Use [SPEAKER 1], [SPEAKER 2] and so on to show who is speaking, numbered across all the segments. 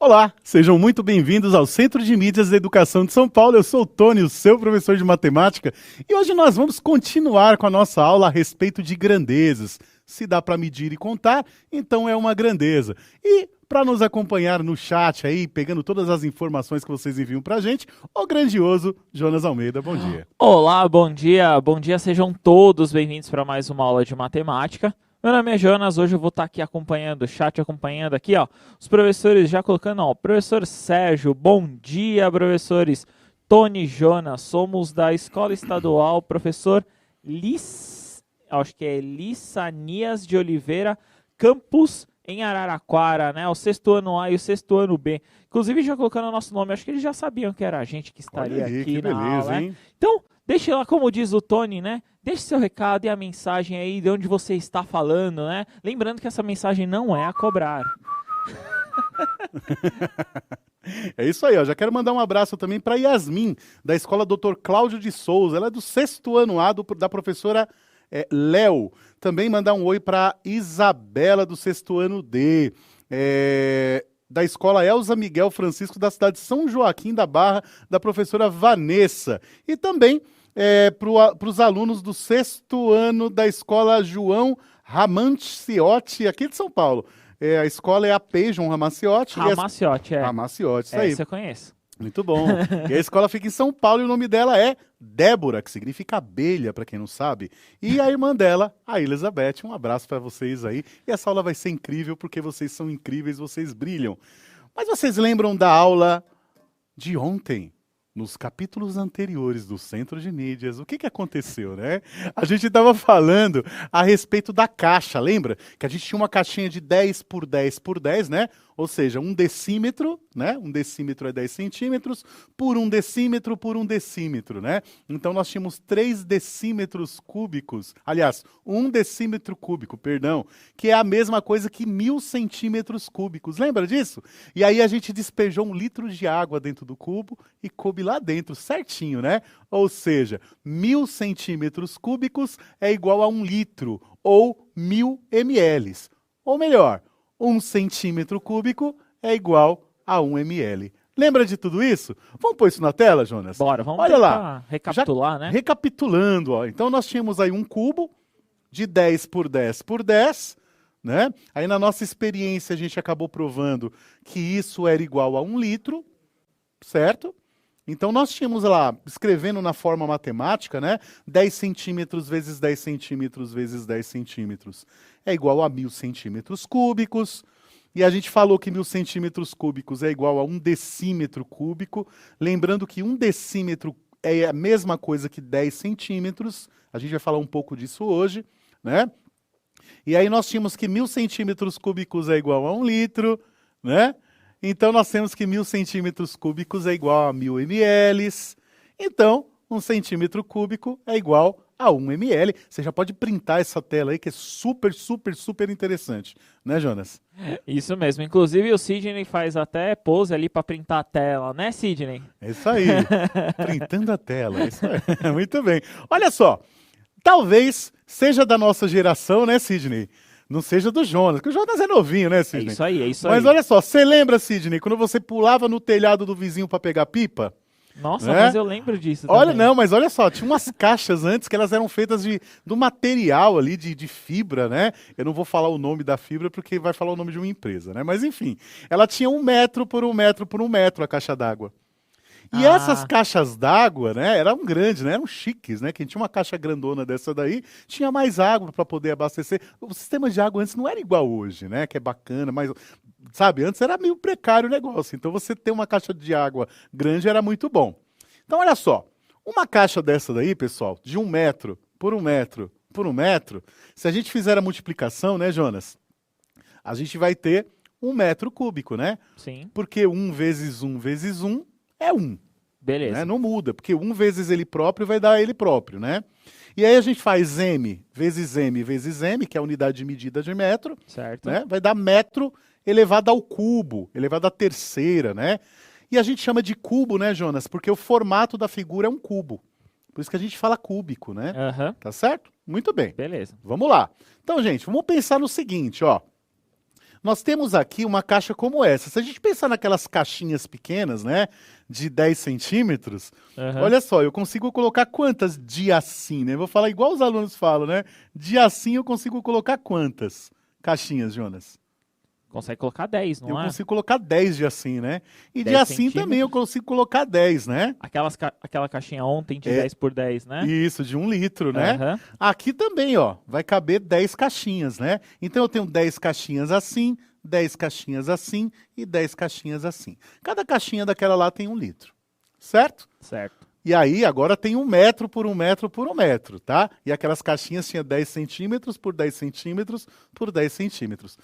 [SPEAKER 1] Olá, sejam muito bem-vindos ao Centro de Mídias da Educação de São Paulo. Eu sou o Tony, o seu professor de matemática, e hoje nós vamos continuar com a nossa aula a respeito de grandezas. Se dá para medir e contar, então é uma grandeza. E para nos acompanhar no chat aí, pegando todas as informações que vocês enviam para a gente, o grandioso Jonas Almeida. Bom dia.
[SPEAKER 2] Olá, bom dia, sejam todos bem-vindos para mais uma aula de matemática. Meu nome é Jonas, hoje eu vou estar aqui acompanhando o chat, acompanhando aqui, ó, os professores já colocando, ó, professor Sérgio, bom dia, professores Tony, Jonas, somos da Escola Estadual, professor acho que é Lissanias de Oliveira, campus em Araraquara, né, o sexto ano A e o sexto ano B. Inclusive já colocando o nosso nome, acho que eles já sabiam que era a gente que estaria
[SPEAKER 1] Olha aí,
[SPEAKER 2] aqui
[SPEAKER 1] que
[SPEAKER 2] na
[SPEAKER 1] beleza,
[SPEAKER 2] aula,
[SPEAKER 1] hein?
[SPEAKER 2] né? Então, deixe lá, como diz o Tony, né? Deixe seu recado e a mensagem aí de onde você está falando, né? Lembrando que essa mensagem não é a cobrar.
[SPEAKER 1] É isso aí, ó. Já quero mandar um abraço também para Yasmin, da Escola Dr. Cláudio de Souza. Ela é do sexto ano A, da professora Léo. Também mandar um oi para Isabela, do sexto ano D. Da Escola Elza Miguel Francisco, da cidade de São Joaquim da Barra, da professora Vanessa. E também para os alunos do sexto ano da Escola João Ramanciotti, aqui de São Paulo. A escola é a P. João Ramanciotti.
[SPEAKER 2] Ramaciotti,
[SPEAKER 1] Ramanciotti, isso aí.
[SPEAKER 2] Essa eu conheço.
[SPEAKER 1] Muito bom. E a escola fica em São Paulo e o nome dela é Débora, que significa abelha, para quem não sabe. E a irmã dela, a Elizabeth. Um abraço para vocês aí. E essa aula vai ser incrível porque vocês são incríveis, vocês brilham. Mas vocês lembram da aula de ontem? Nos capítulos anteriores do Centro de Mídias, o que aconteceu, né? A gente estava falando a respeito da caixa, lembra? Que a gente tinha uma caixinha de 10 por 10 por 10, né? Ou seja, 1 decímetro, né? 1 decímetro é 10 centímetros, por 1 decímetro por 1 decímetro, né? Então nós tínhamos 3 decímetros cúbicos, aliás, 1 decímetro cúbico, perdão, que é a mesma coisa que 1000 centímetros cúbicos. Lembra disso? E aí a gente despejou 1 litro de água dentro do cubo e coube lá dentro, certinho, né? Ou seja, 1000 centímetros cúbicos é igual a 1 litro, ou 1000 ml. Ou melhor, 1 centímetro cúbico é igual a 1 ml. Lembra de tudo isso? Vamos pôr isso na tela, Jonas?
[SPEAKER 2] Bora, vamos
[SPEAKER 1] Olha lá.
[SPEAKER 2] recapitular, né?
[SPEAKER 1] Recapitulando, ó. Então nós tínhamos aí um cubo de 10 por 10 por 10, né? Aí na nossa experiência a gente acabou provando que isso era igual a 1 litro, certo? Então nós tínhamos lá, escrevendo na forma matemática, né? 10 centímetros vezes 10 centímetros vezes 10 centímetros é igual a 1000 centímetros cúbicos. E a gente falou que 1000 centímetros cúbicos é igual a 1 decímetro cúbico. Lembrando que 1 decímetro é a mesma coisa que 10 centímetros. A gente vai falar um pouco disso hoje, né? E aí nós tínhamos que 1000 centímetros cúbicos é igual a 1 litro, né? Então nós temos que 1000 centímetros cúbicos é igual a 1000 ml. Então, 1 centímetro cúbico é igual a 1 ml. Você já pode printar essa tela aí, que é super, super, super interessante. Né, Jonas?
[SPEAKER 2] Isso mesmo. Inclusive o Sidney faz até pose ali para printar a tela, né, Sidney?
[SPEAKER 1] É isso aí. Printando a tela. É isso aí. Muito bem. Olha só. Talvez seja da nossa geração, né, Sidney? Não seja do Jonas, porque o Jonas é novinho, né, Sidney?
[SPEAKER 2] É isso aí.
[SPEAKER 1] Mas olha só, você lembra, Sidney, quando você pulava no telhado do vizinho para pegar pipa?
[SPEAKER 2] Nossa, mas eu lembro disso
[SPEAKER 1] Olha,
[SPEAKER 2] também.
[SPEAKER 1] não, mas olha só, tinha umas caixas antes que elas eram feitas do material ali, de fibra, né? Eu não vou falar o nome da fibra porque vai falar o nome de uma empresa, né? Mas enfim, ela tinha 1 metro por 1 metro por 1 metro a caixa d'água. E essas caixas d'água, né, eram grandes, né, eram chiques, né? Quem tinha uma caixa grandona dessa daí, tinha mais água para poder abastecer. O sistema de água antes não era igual hoje, né? Que é bacana, mas, sabe, antes era meio precário o negócio. Então você ter uma caixa de água grande era muito bom. Então olha só, uma caixa dessa daí, pessoal, de 1 metro por 1 metro por 1 metro, se a gente fizer a multiplicação, né, Jonas? A gente vai ter 1 metro cúbico, né?
[SPEAKER 2] Sim.
[SPEAKER 1] Porque 1 vezes 1 vezes 1 é 1.
[SPEAKER 2] Beleza.
[SPEAKER 1] Né? Não muda, porque 1 vezes ele próprio vai dar ele próprio, né? E aí a gente faz m vezes m vezes m, que é a unidade de medida de metro.
[SPEAKER 2] Certo.
[SPEAKER 1] Né? Vai dar metro elevado ao cubo, elevado à terceira, né? E a gente chama de cubo, né, Jonas? Porque o formato da figura é um cubo. Por isso que a gente fala cúbico, né?
[SPEAKER 2] Aham.
[SPEAKER 1] Tá certo? Muito bem.
[SPEAKER 2] Beleza.
[SPEAKER 1] Vamos lá. Então, gente, vamos pensar no seguinte, ó. nós temos aqui uma caixa como essa. Se a gente pensar naquelas caixinhas pequenas, né, de 10 centímetros, olha só, eu consigo colocar quantas de assim, né? Vou falar igual os alunos falam, né? De assim eu consigo colocar quantas caixinhas, Jonas?
[SPEAKER 2] Consegue colocar 10, não
[SPEAKER 1] Eu
[SPEAKER 2] é?
[SPEAKER 1] consigo colocar 10 de assim, né? E de
[SPEAKER 2] 10
[SPEAKER 1] assim também eu consigo colocar 10, né?
[SPEAKER 2] Aquela caixinha ontem de 10 por 10, né?
[SPEAKER 1] Isso, de 1 litro, né?
[SPEAKER 2] Aham.
[SPEAKER 1] Aqui também, ó, vai caber 10 caixinhas, né? Então eu tenho 10 caixinhas assim, 10 caixinhas assim e 10 caixinhas assim. Cada caixinha daquela lá tem 1 litro, certo?
[SPEAKER 2] Certo.
[SPEAKER 1] E aí agora tem 1 metro por 1 metro por 1 metro, tá? E aquelas caixinhas tinham 10 centímetros por 10 centímetros por 10 centímetros.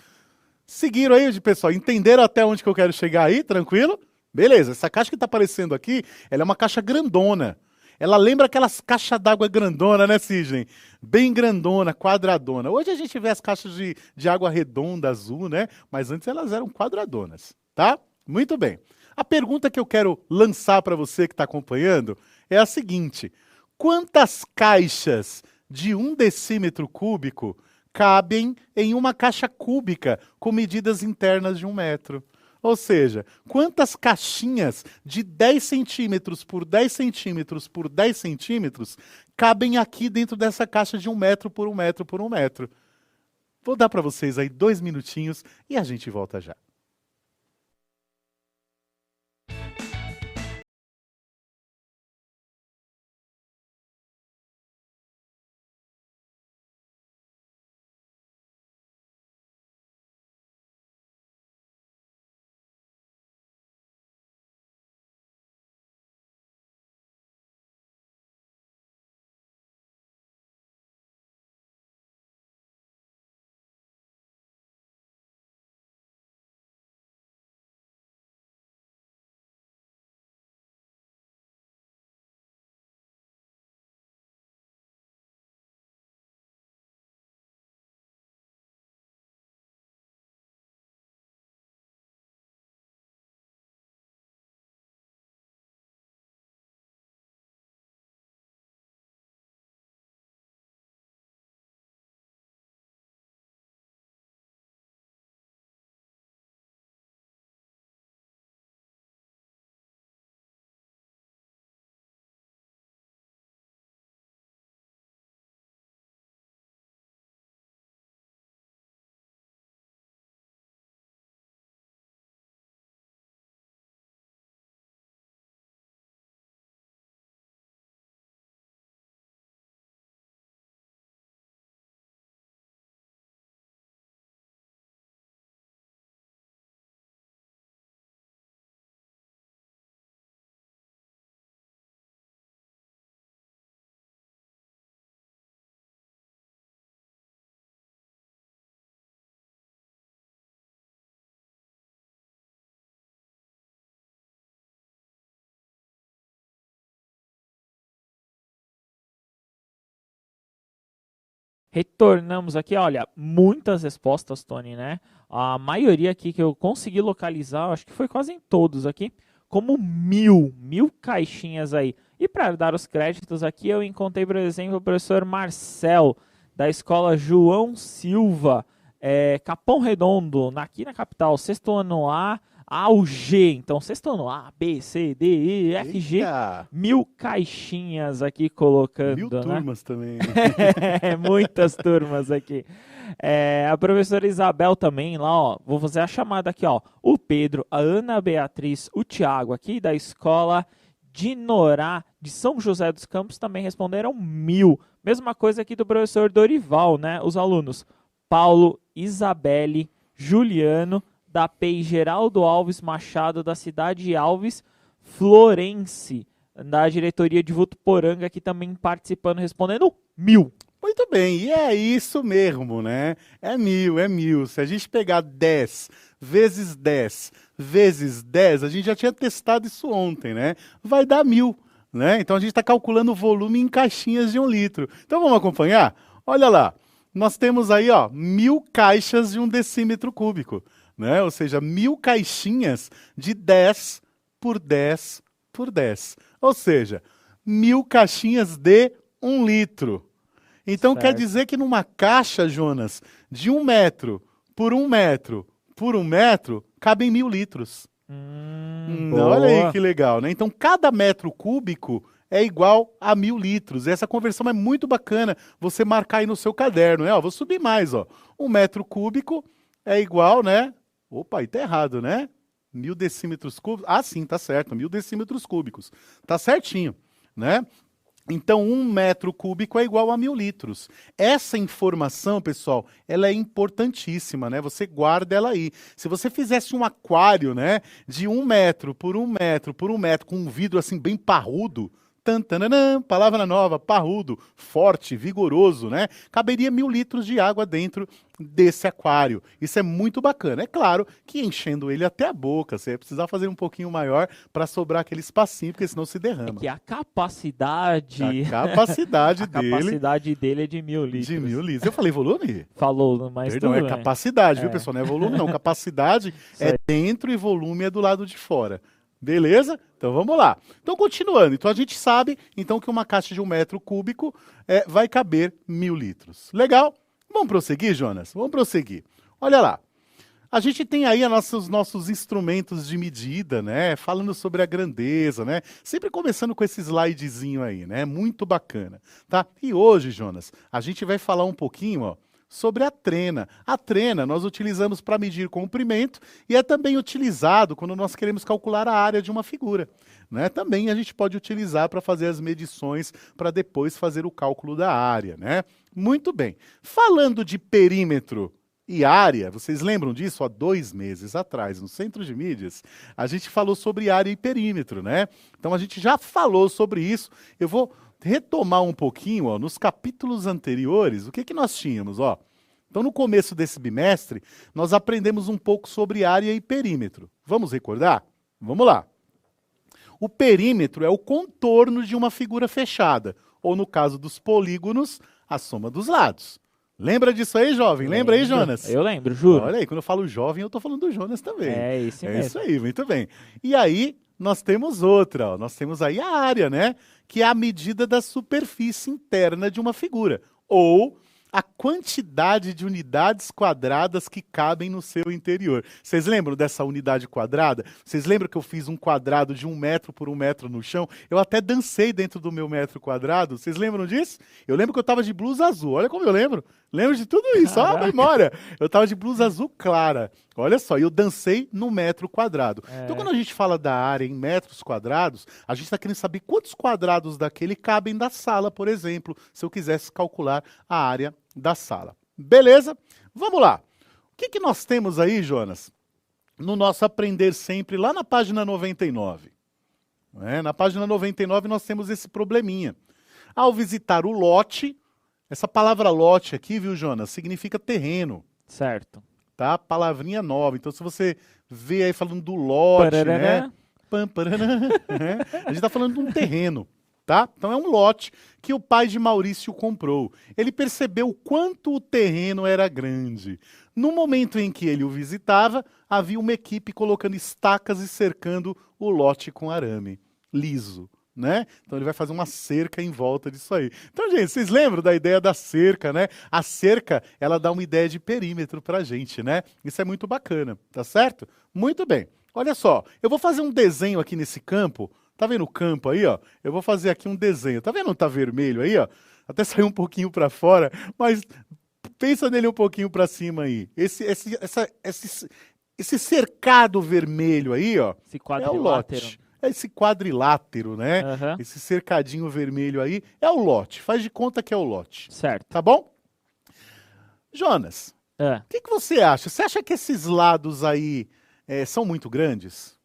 [SPEAKER 1] Seguiram aí, pessoal? Entenderam até onde que eu quero chegar aí? Tranquilo? Beleza, essa caixa que está aparecendo aqui, ela é uma caixa grandona. Ela lembra aquelas caixas d'água grandona, né, Sidney? Bem grandona, quadradona. Hoje a gente vê as caixas de água redonda, azul, né? Mas antes elas eram quadradonas, tá? Muito bem. A pergunta que eu quero lançar para você que está acompanhando é a seguinte. Quantas caixas de 1 decímetro cúbico cabem em uma caixa cúbica com medidas internas de 1 metro? Ou seja, quantas caixinhas de 10 centímetros por 10 centímetros por 10 centímetros cabem aqui dentro dessa caixa de 1 metro por 1 metro por 1 metro? Vou dar para vocês aí 2 minutinhos e a gente volta já.
[SPEAKER 2] Retornamos aqui, olha, muitas respostas, Tony, né? A maioria aqui que eu consegui localizar, acho que foi quase em todos aqui, como mil caixinhas aí. E para dar os créditos aqui, eu encontrei, por exemplo, o professor Marcel, da escola João Silva, Capão Redondo, aqui na capital, sexto ano A ao G. Então, sexto ano A, B, C, D, E, F, G.
[SPEAKER 1] Eita!
[SPEAKER 2] 1000 caixinhas aqui colocando,
[SPEAKER 1] 1000
[SPEAKER 2] né?
[SPEAKER 1] turmas também.
[SPEAKER 2] Muitas turmas aqui. A professora Isabel também, lá, ó, vou fazer a chamada aqui, ó. O Pedro, a Ana Beatriz, o Tiago aqui da escola de Norá, de São José dos Campos, também responderam 1000. Mesma coisa aqui do professor Dorival, né? Os alunos Paulo, Isabelle, Juliano, da PEI Geraldo Alves Machado, da cidade de Alves, Florense, da diretoria de Votuporanga, aqui também participando, respondendo 1000.
[SPEAKER 1] Muito bem, e é isso mesmo, né? É 1000, é 1000. Se a gente pegar 10 vezes 10 vezes 10, a gente já tinha testado isso ontem, né? Vai dar 1000, né? Então a gente está calculando o volume em caixinhas de 1 litro. Então vamos acompanhar? Olha lá, nós temos aí, ó, 1000 caixas de 1 decímetro cúbico, né? Ou seja, 1000 caixinhas de 10 por 10 por 10. Ou seja, 1000 caixinhas de 1 litro. Então
[SPEAKER 2] Certo.
[SPEAKER 1] quer dizer que numa caixa, Jonas, de 1 metro por 1 metro, cabem 1.000 litros. Olha aí que legal, né? Então, cada metro cúbico é igual a 1.000 litros. Essa conversão é muito bacana você marcar aí no seu caderno, né? Ó, vou subir mais, ó. 1 metro cúbico é igual, né? Opa, aí tá errado, né? 1.000 decímetros cúbicos. Ah, sim, tá certo. 1.000 decímetros cúbicos. Tá certinho, né? Então, 1 metro cúbico é igual a 1.000 litros. Essa informação, pessoal, ela é importantíssima, né? Você guarda ela aí. Se você fizesse um aquário, né, de 1 metro por 1 metro por 1 metro, com um vidro assim bem parrudo, tantanã, palavra nova, parrudo, forte, vigoroso, né? Caberia 1.000 litros de água dentro desse aquário. Isso é muito bacana. É claro que enchendo ele até a boca, você vai precisar fazer um pouquinho maior para sobrar aquele espacinho, porque senão se derrama.
[SPEAKER 2] É que a capacidade...
[SPEAKER 1] A capacidade
[SPEAKER 2] a
[SPEAKER 1] dele...
[SPEAKER 2] capacidade dele é de 1.000 litros.
[SPEAKER 1] De 1.000 litros. Eu falei volume?
[SPEAKER 2] Falou, mas
[SPEAKER 1] Perdão,
[SPEAKER 2] tudo
[SPEAKER 1] é
[SPEAKER 2] bem.
[SPEAKER 1] capacidade, viu, pessoal? Não é volume, não. Capacidade é
[SPEAKER 2] aí.
[SPEAKER 1] dentro e volume é do lado de fora. Beleza? Então vamos lá. Então, continuando. Então a gente sabe então que uma caixa de 1 metro cúbico vai caber 1.000 litros. Legal? Vamos prosseguir, Jonas? Vamos prosseguir. Olha lá. A gente tem aí os nossos instrumentos de medida, né? Falando sobre a grandeza, né? Sempre começando com esse slidezinho aí, né? Muito bacana, tá? E hoje, Jonas, a gente vai falar um pouquinho, ó, sobre a trena. A trena nós utilizamos para medir comprimento e é também utilizado quando nós queremos calcular a área de uma figura, né? Também a gente pode utilizar para fazer as medições para depois fazer o cálculo da área, né? Muito bem. Falando de perímetro e área, vocês lembram disso? Há 2 meses atrás, no Centro de Mídias, a gente falou sobre área e perímetro, né? Então a gente já falou sobre isso. Eu vou retomar um pouquinho, ó, nos capítulos anteriores, o que que nós tínhamos, ó? Então, no começo desse bimestre, nós aprendemos um pouco sobre área e perímetro. Vamos recordar? Vamos lá. O perímetro é o contorno de uma figura fechada, ou no caso dos polígonos, a soma dos lados. Lembra disso aí, jovem? Lembra aí, Jonas?
[SPEAKER 2] Eu lembro, juro.
[SPEAKER 1] Olha aí, quando eu falo jovem, eu tô falando do Jonas também.
[SPEAKER 2] É isso mesmo.
[SPEAKER 1] É isso aí, muito bem. E aí, nós temos outra, ó. Nós temos aí a área, né? Que é a medida da superfície interna de uma figura, ou a quantidade de unidades quadradas que cabem no seu interior. Vocês lembram dessa unidade quadrada? Vocês lembram que eu fiz um quadrado de 1 metro por 1 metro no chão? Eu até dancei dentro do meu metro quadrado. Vocês lembram disso? Eu lembro que eu estava de blusa azul. Olha como eu lembro. Lembro de tudo isso. Ó, a memória. Eu estava de blusa azul clara. Olha só, eu dancei no metro quadrado. Então, quando a gente fala da área em metros quadrados, a gente está querendo saber quantos quadrados daquele cabem da sala, por exemplo, se eu quisesse calcular a área da sala. Beleza? Vamos lá. O que que nós temos aí, Jonas? No nosso Aprender Sempre, lá na página 99. Na página 99 nós temos esse probleminha. Ao visitar o lote, essa palavra lote aqui, viu, Jonas, significa terreno.
[SPEAKER 2] Certo.
[SPEAKER 1] Tá? Palavrinha nova. Então, se você vê aí falando do lote, né? A gente está falando de um terreno. Tá? Então é um lote que o pai de Maurício comprou. Ele percebeu quanto o terreno era grande. No momento em que ele o visitava, havia uma equipe colocando estacas e cercando o lote com arame liso, né? Então ele vai fazer uma cerca em volta disso aí. Então, gente, vocês lembram da ideia da cerca, né? A cerca, ela dá uma ideia de perímetro pra gente, né? Isso é muito bacana, tá certo? Muito bem. Olha só, eu vou fazer um desenho aqui nesse campo. Tá vendo o campo aí, ó? Eu vou fazer aqui um desenho. Tá vendo? Tá vermelho aí, ó? Até saiu um pouquinho para fora, mas pensa nele um pouquinho para cima aí. Esse cercado vermelho aí, ó,
[SPEAKER 2] Esse
[SPEAKER 1] é o lote. É esse quadrilátero, né?
[SPEAKER 2] Uhum.
[SPEAKER 1] Esse cercadinho vermelho aí é o lote. Faz de conta que é o lote.
[SPEAKER 2] Certo.
[SPEAKER 1] Tá bom? Jonas, o que você acha? Você acha que esses lados aí são muito grandes?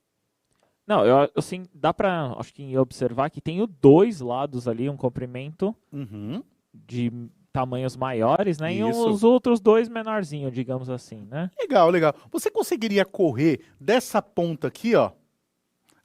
[SPEAKER 2] Não, eu assim, dá pra, acho que observar que tem 2 lados ali, um comprimento de tamanhos maiores, né?
[SPEAKER 1] Isso.
[SPEAKER 2] E os outros 2 menorzinhos, digamos assim, né?
[SPEAKER 1] Legal, legal. Você conseguiria correr dessa ponta aqui, ó,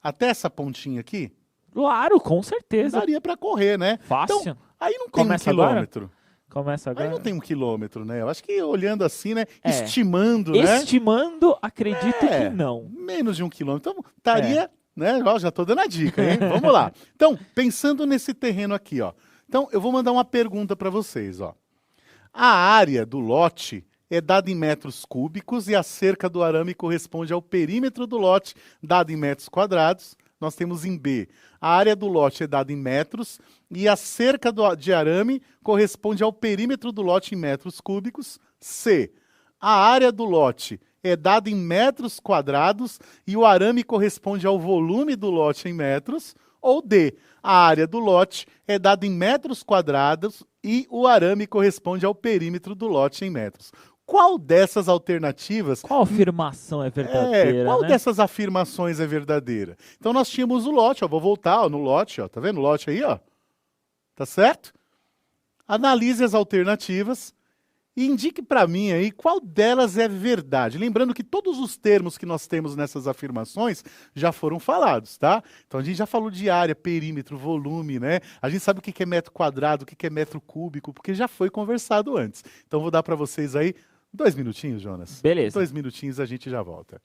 [SPEAKER 1] até essa pontinha aqui?
[SPEAKER 2] Claro, com certeza.
[SPEAKER 1] Daria para correr, né?
[SPEAKER 2] Fácil.
[SPEAKER 1] Então, aí não tem
[SPEAKER 2] Começa
[SPEAKER 1] 1 quilômetro.
[SPEAKER 2] Começa agora.
[SPEAKER 1] Aí não tem 1 quilômetro, né? Eu acho que olhando assim, né? Estimando, né?
[SPEAKER 2] Estimando, acredito que não.
[SPEAKER 1] Menos de 1 quilômetro. Então, estaria, né? Ó, já tô dando a dica, hein? Vamos lá. Então, pensando nesse terreno aqui, ó. Então, eu vou mandar uma pergunta para vocês, ó. A área do lote é dada em metros cúbicos e a cerca do arame corresponde ao perímetro do lote, dado em metros quadrados. Nós temos em B, a área do lote é dada em metros e a cerca de arame corresponde ao perímetro do lote em metros cúbicos. C, a área do lote é dada em metros quadrados e o arame corresponde ao volume do lote em metros. Ou D, a área do lote é dada em metros quadrados e o arame corresponde ao perímetro do lote em metros. Qual dessas alternativas...
[SPEAKER 2] Qual afirmação é verdadeira,
[SPEAKER 1] qual
[SPEAKER 2] né?
[SPEAKER 1] dessas afirmações é verdadeira? Então nós tínhamos o lote, ó, vou voltar ó, no lote, ó, tá vendo o lote aí, ó? Tá certo? Analise as alternativas e indique para mim aí qual delas é verdade. Lembrando que todos os termos que nós temos nessas afirmações já foram falados, tá? Então a gente já falou de área, perímetro, volume, né? A gente sabe o que é metro quadrado, o que é metro cúbico, porque já foi conversado antes. Então vou dar para vocês aí 2 minutinhos, Jonas.
[SPEAKER 2] Beleza.
[SPEAKER 1] 2 minutinhos a gente já volta.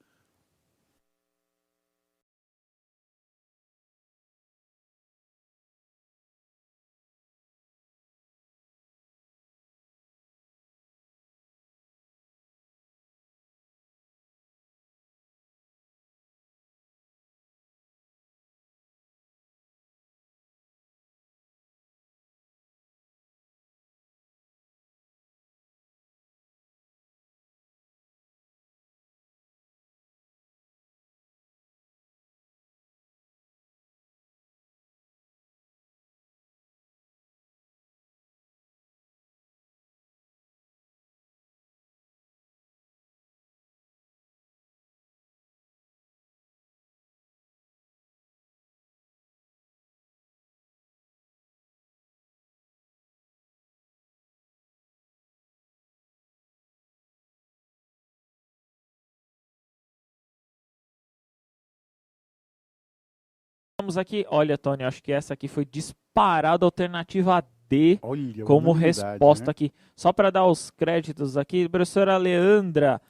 [SPEAKER 2] Vamos aqui, olha, Tony, acho que essa aqui foi disparada a alternativa D
[SPEAKER 1] Olha,
[SPEAKER 2] como
[SPEAKER 1] unanimidade,
[SPEAKER 2] resposta
[SPEAKER 1] né?
[SPEAKER 2] aqui. Só para dar os créditos aqui, professora Leandra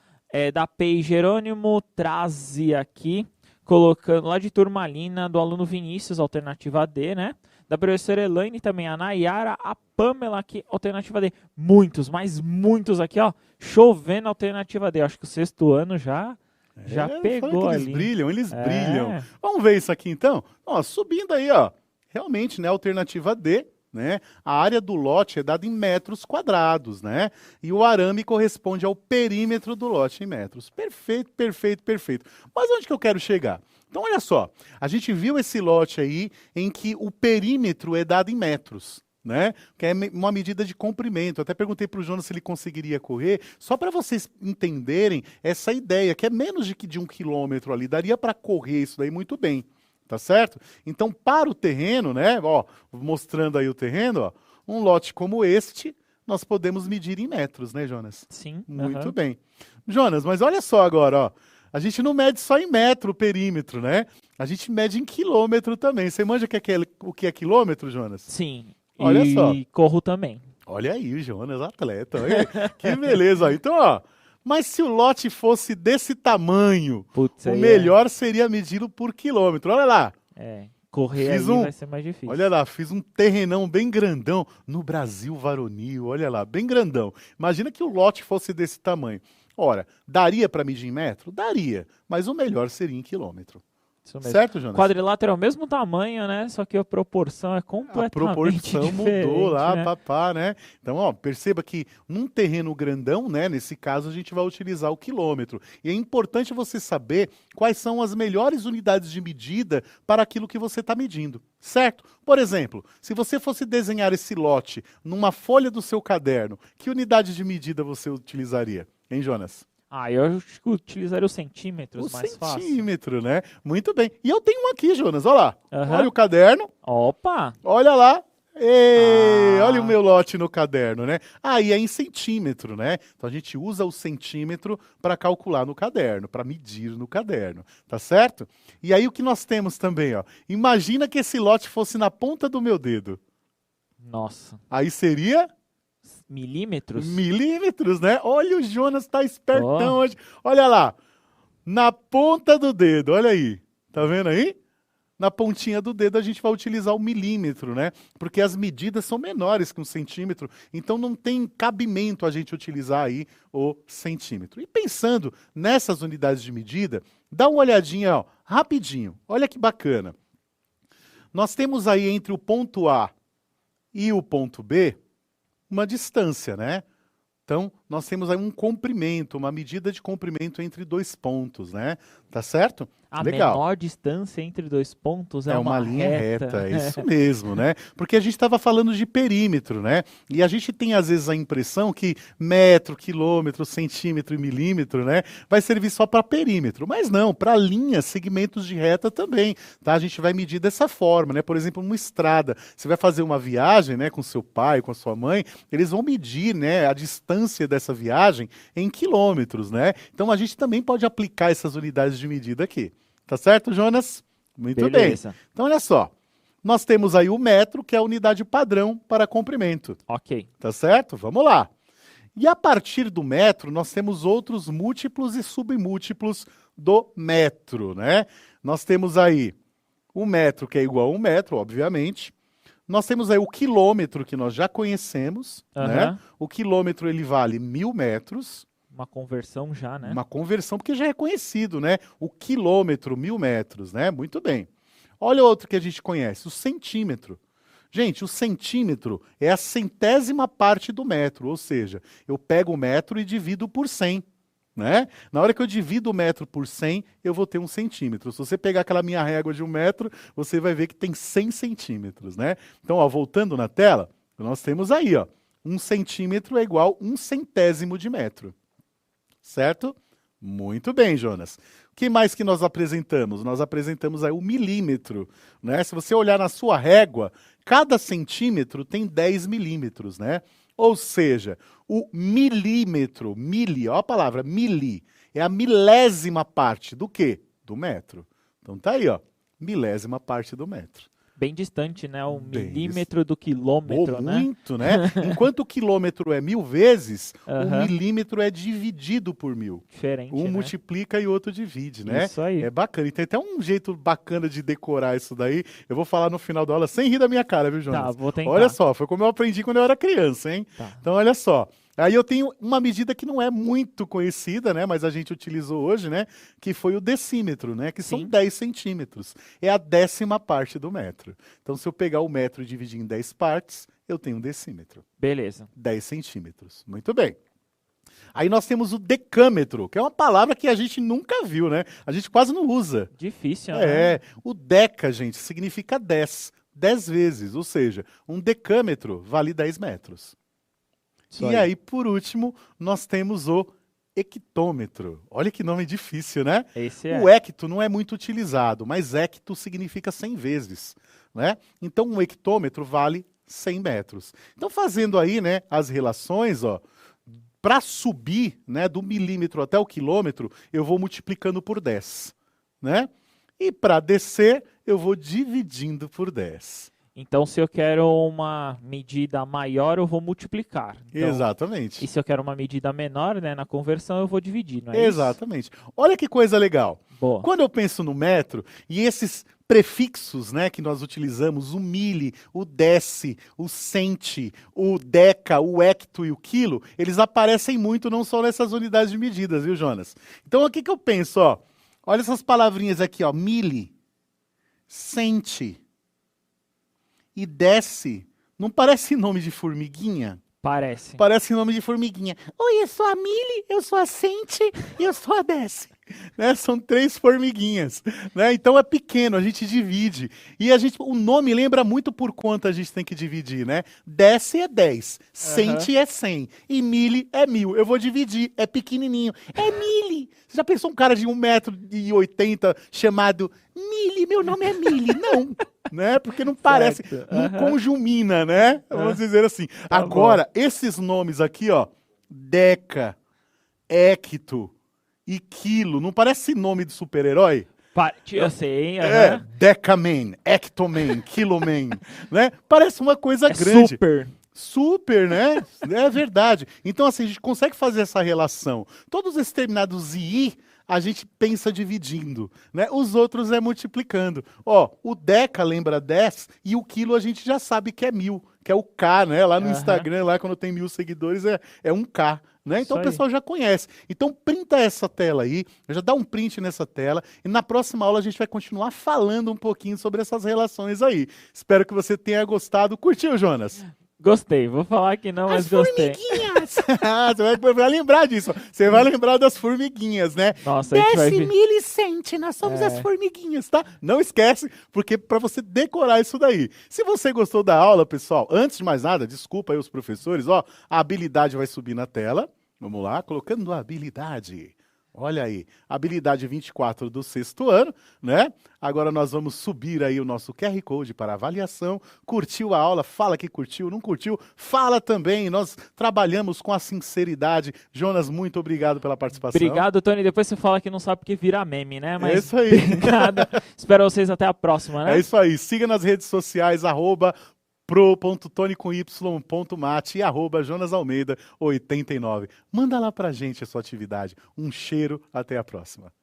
[SPEAKER 2] da PEI Jerônimo Trazi aqui, colocando lá de Turmalina, do aluno Vinícius, alternativa D, né? Da professora Elaine também, a Nayara, a Pamela aqui, alternativa D. Muitos, mas muitos aqui, ó, chovendo alternativa D. Acho que o 6º ano já pegou
[SPEAKER 1] que
[SPEAKER 2] ali.
[SPEAKER 1] Eles brilham. Vamos ver isso aqui então? Ó, subindo aí, ó. Realmente, né, alternativa D, né? A área do lote é dada em metros quadrados, né? E o arame corresponde ao perímetro do lote em metros. Perfeito, perfeito, perfeito. Mas onde que eu quero chegar? Então, olha só. A gente viu esse lote aí em que o perímetro é dado em metros, né? Que é uma medida de comprimento. Eu até perguntei para o Jonas se ele conseguiria correr, só para vocês entenderem essa ideia, que é menos de 1 quilômetro ali, daria para correr isso daí muito bem, tá certo? Então, para o terreno, né, ó, mostrando aí o terreno, ó, um lote como este, nós podemos medir em metros, né, Jonas?
[SPEAKER 2] Sim.
[SPEAKER 1] Muito bem. Jonas, mas olha só agora, ó, a gente não mede só em metro o perímetro, né? A gente mede em quilômetro também. Você manja o que é quilômetro, Jonas?
[SPEAKER 2] Sim.
[SPEAKER 1] Olha
[SPEAKER 2] e
[SPEAKER 1] só.
[SPEAKER 2] corro também.
[SPEAKER 1] Olha aí o Jonas, atleta. Olha aí. Que beleza. Então, ó, mas se o lote fosse desse tamanho,
[SPEAKER 2] Putz,
[SPEAKER 1] o
[SPEAKER 2] aí
[SPEAKER 1] melhor seria medido por quilômetro. Olha lá.
[SPEAKER 2] Correr
[SPEAKER 1] Fiz
[SPEAKER 2] aí vai ser mais difícil.
[SPEAKER 1] Olha lá, fiz um terrenão bem grandão no Brasil varonil. Olha lá, bem grandão. Imagina que o lote fosse desse tamanho. Ora, daria para medir em metro? Daria, mas o melhor seria em quilômetro.
[SPEAKER 2] Isso mesmo.
[SPEAKER 1] Certo, Jonas?
[SPEAKER 2] Quadrilátero é o mesmo tamanho, né? Só que a proporção é completamente
[SPEAKER 1] A proporção
[SPEAKER 2] diferente,
[SPEAKER 1] mudou lá,
[SPEAKER 2] né?
[SPEAKER 1] papá, né? Então, ó, perceba que num terreno grandão, né? Nesse caso, a gente vai utilizar o quilômetro. E é importante você saber quais são as melhores unidades de medida para aquilo que você está medindo, certo? Por exemplo, se você fosse desenhar esse lote numa folha do seu caderno, que unidade de medida você utilizaria? Hein, Jonas?
[SPEAKER 2] Eu acho que utilizaria os centímetros mais fácil.
[SPEAKER 1] Centímetro, né? Muito bem. E eu tenho um aqui, Jonas, olha lá.
[SPEAKER 2] Uhum.
[SPEAKER 1] Olha o caderno.
[SPEAKER 2] Opa!
[SPEAKER 1] Olha lá. Ei, olha o meu lote no caderno, né? E é em centímetro, né? Então a gente usa o centímetro para calcular no caderno, para medir no caderno, tá certo? E aí o que nós temos também, ó. Imagina que esse lote fosse na ponta do meu dedo.
[SPEAKER 2] Nossa.
[SPEAKER 1] Aí seria...
[SPEAKER 2] Milímetros?
[SPEAKER 1] Milímetros, né? Olha, o Jonas tá espertão hoje. Olha lá. Na ponta do dedo, olha aí. Tá vendo aí? na pontinha do dedo a gente vai utilizar o milímetro, né? Porque as medidas são menores que um centímetro, então não tem cabimento a gente utilizar aí o centímetro. E pensando nessas unidades de medida, dá uma olhadinha, ó, rapidinho. Olha que bacana. Nós temos aí entre o ponto A e o ponto B uma distância, né? Então, nós temos aí um comprimento, uma medida de comprimento entre dois pontos, né? Tá certo?
[SPEAKER 2] A
[SPEAKER 1] Legal.
[SPEAKER 2] menor distância entre dois pontos é
[SPEAKER 1] uma linha
[SPEAKER 2] reta.
[SPEAKER 1] reta, é isso mesmo, né? Porque a gente estava falando de perímetro, né? E a gente tem às vezes a impressão que metro, quilômetro, centímetro e milímetro, né? Vai servir só para perímetro, mas não, para linhas, segmentos de reta também, tá? A gente vai medir dessa forma, né? Por exemplo, uma estrada, você vai fazer uma viagem, né? Com seu pai, com a sua mãe, eles vão medir, né? A distância dessa viagem em quilômetros, né? Então a gente também pode aplicar essas unidades de medida aqui. Tá certo, Jonas? Muito
[SPEAKER 2] Beleza.
[SPEAKER 1] bem. Então, olha só. Nós temos aí o metro, que é a unidade padrão para comprimento.
[SPEAKER 2] Ok.
[SPEAKER 1] Tá certo? Vamos lá. E a partir do metro, nós temos outros múltiplos e submúltiplos do metro, né? Nós temos aí o metro, que é igual a 1 metro, obviamente. Nós temos aí o quilômetro, que nós já conhecemos, né? O quilômetro, ele vale 1000 metros.
[SPEAKER 2] Uma conversão já, né?
[SPEAKER 1] Uma conversão, porque já é conhecido, né? O quilômetro, 1000 metros, né? Muito bem. Olha outro que a gente conhece, o centímetro. Gente, o centímetro é a centésima parte do metro, ou seja, eu pego o metro e divido por 100, né? Na hora que eu divido o metro por 100, eu vou ter 1 centímetro. Se você pegar aquela minha régua de 1 metro, você vai ver que tem 100 centímetros, né? Então, ó, voltando na tela, nós temos aí, ó, 1 centímetro é igual a 1 centésimo de metro. Certo? Muito bem, Jonas. O que mais que nós apresentamos? Nós apresentamos aí o milímetro, né? Se você olhar na sua régua, cada centímetro tem 10 milímetros, né? Ou seja, o milímetro, ó a palavra, mili, é a milésima parte do quê? Do metro. Então tá aí, ó, milésima parte do metro.
[SPEAKER 2] Bem distante, né? O
[SPEAKER 1] Bem
[SPEAKER 2] milímetro do quilômetro, né?
[SPEAKER 1] Muito, né? Enquanto o quilômetro é 1000 vezes, o milímetro é dividido por 1000.
[SPEAKER 2] Diferente,
[SPEAKER 1] Um
[SPEAKER 2] né?
[SPEAKER 1] multiplica e o outro divide, né?
[SPEAKER 2] Isso aí.
[SPEAKER 1] É bacana. E tem até um jeito bacana de decorar isso daí. Eu vou falar no final da aula sem rir da minha cara, viu, Jonas?
[SPEAKER 2] Tá, vou tentar.
[SPEAKER 1] Olha só, foi como eu aprendi quando eu era criança, hein?
[SPEAKER 2] Tá.
[SPEAKER 1] Então, olha só. Aí eu tenho uma medida que não é muito conhecida, né? Mas a gente utilizou hoje, né? Que foi o decímetro, né? Que são 10 centímetros. É a 10ª parte do metro. Então, se eu pegar o metro e dividir em 10 partes, eu tenho um decímetro.
[SPEAKER 2] Beleza.
[SPEAKER 1] 10 centímetros. Muito bem. Aí nós temos o decâmetro, que é uma palavra que a gente nunca viu, né? A gente quase não usa.
[SPEAKER 2] Difícil, né?
[SPEAKER 1] É, o deca, gente, significa 10. 10 vezes, ou seja, um decâmetro vale 10 metros. E aí, por último, nós temos o hectômetro. Olha que nome difícil, né?
[SPEAKER 2] Esse é.
[SPEAKER 1] O hecto não é muito utilizado, mas hecto significa 100 vezes, né? Então, um hectômetro vale 100 metros. Então, fazendo aí, né, as relações, ó, para subir, né, do milímetro até o quilômetro, eu vou multiplicando por 10, né? E para descer, eu vou dividindo por 10.
[SPEAKER 2] Então, se eu quero uma medida maior, eu vou multiplicar. Então,
[SPEAKER 1] exatamente.
[SPEAKER 2] E se eu quero uma medida menor, né, na conversão, eu vou dividir, não é
[SPEAKER 1] exatamente. Olha que coisa legal.
[SPEAKER 2] Boa.
[SPEAKER 1] Quando eu penso no metro, e esses prefixos, né, que nós utilizamos, o mili, o deci, o centi, o deca, o hecto e o quilo, eles aparecem muito não só nessas unidades de medidas, viu, Jonas? Então, o que eu penso, ó? Olha essas palavrinhas aqui, ó, mili, centi e deci. Não parece nome de formiguinha?
[SPEAKER 2] Parece.
[SPEAKER 1] Parece nome de formiguinha. Oi, eu sou a mili, eu sou a centi e eu sou a deci. Né? São 3 formiguinhas, né? Então é pequeno, a gente divide. E o nome lembra muito por quanto a gente tem que dividir, né? Deci é 10, centi é 100 e mili é 1000. Eu vou dividir, é pequenininho. É mili. Você já pensou um cara de 1,80 m chamado Mili? Meu nome é Mili. Não, né? Porque não parece. Não conjumina, né? Vamos dizer assim.
[SPEAKER 2] Tá
[SPEAKER 1] agora,
[SPEAKER 2] bom.
[SPEAKER 1] esses nomes aqui, ó, deca, hecto e quilo, não parece nome de super-herói?
[SPEAKER 2] Eu sei,
[SPEAKER 1] Decaman, Ectoman, Kiloman, né? Parece uma coisa grande. Super, né? É verdade. Então, assim, a gente consegue fazer essa relação. Todos esses terminados i, a gente pensa dividindo, né? Os outros é multiplicando. Ó, o deca lembra 10 e o quilo a gente já sabe que é 1000, que é o K, né? Lá no Instagram, lá quando tem 1000 seguidores, é um K. Né? Então o pessoal já conhece. Então printa essa tela aí, já dá um print nessa tela e na próxima aula a gente vai continuar falando um pouquinho sobre essas relações aí. Espero que você tenha gostado. Curtiu, Jonas?
[SPEAKER 2] Gostei, vou falar que não, mas gostei.
[SPEAKER 1] Formiguinhas! Você vai lembrar disso. Você vai lembrar das formiguinhas, né?
[SPEAKER 2] Nossa, a gente vai ver.
[SPEAKER 1] Milicente, nós somos as formiguinhas, tá? Não esquece, porque para você decorar isso daí. Se você gostou da aula, pessoal, antes de mais nada, desculpa aí os professores, ó, a habilidade vai subir na tela. Vamos lá, colocando a habilidade. Olha aí, habilidade 24 do 6º ano, né? Agora nós vamos subir aí o nosso QR Code para avaliação. Curtiu a aula? Fala que curtiu, não curtiu? Fala também, nós trabalhamos com a sinceridade. Jonas, muito obrigado pela participação.
[SPEAKER 2] Obrigado, Tony. Depois você fala que não sabe porque vira meme, né? Mas
[SPEAKER 1] é isso aí.
[SPEAKER 2] Obrigado. Espero vocês até a próxima, né?
[SPEAKER 1] É isso aí. Siga nas redes sociais, pro.tony.y.mate e @jonasalmeida89. Manda lá pra gente a sua atividade. Um cheiro, até a próxima.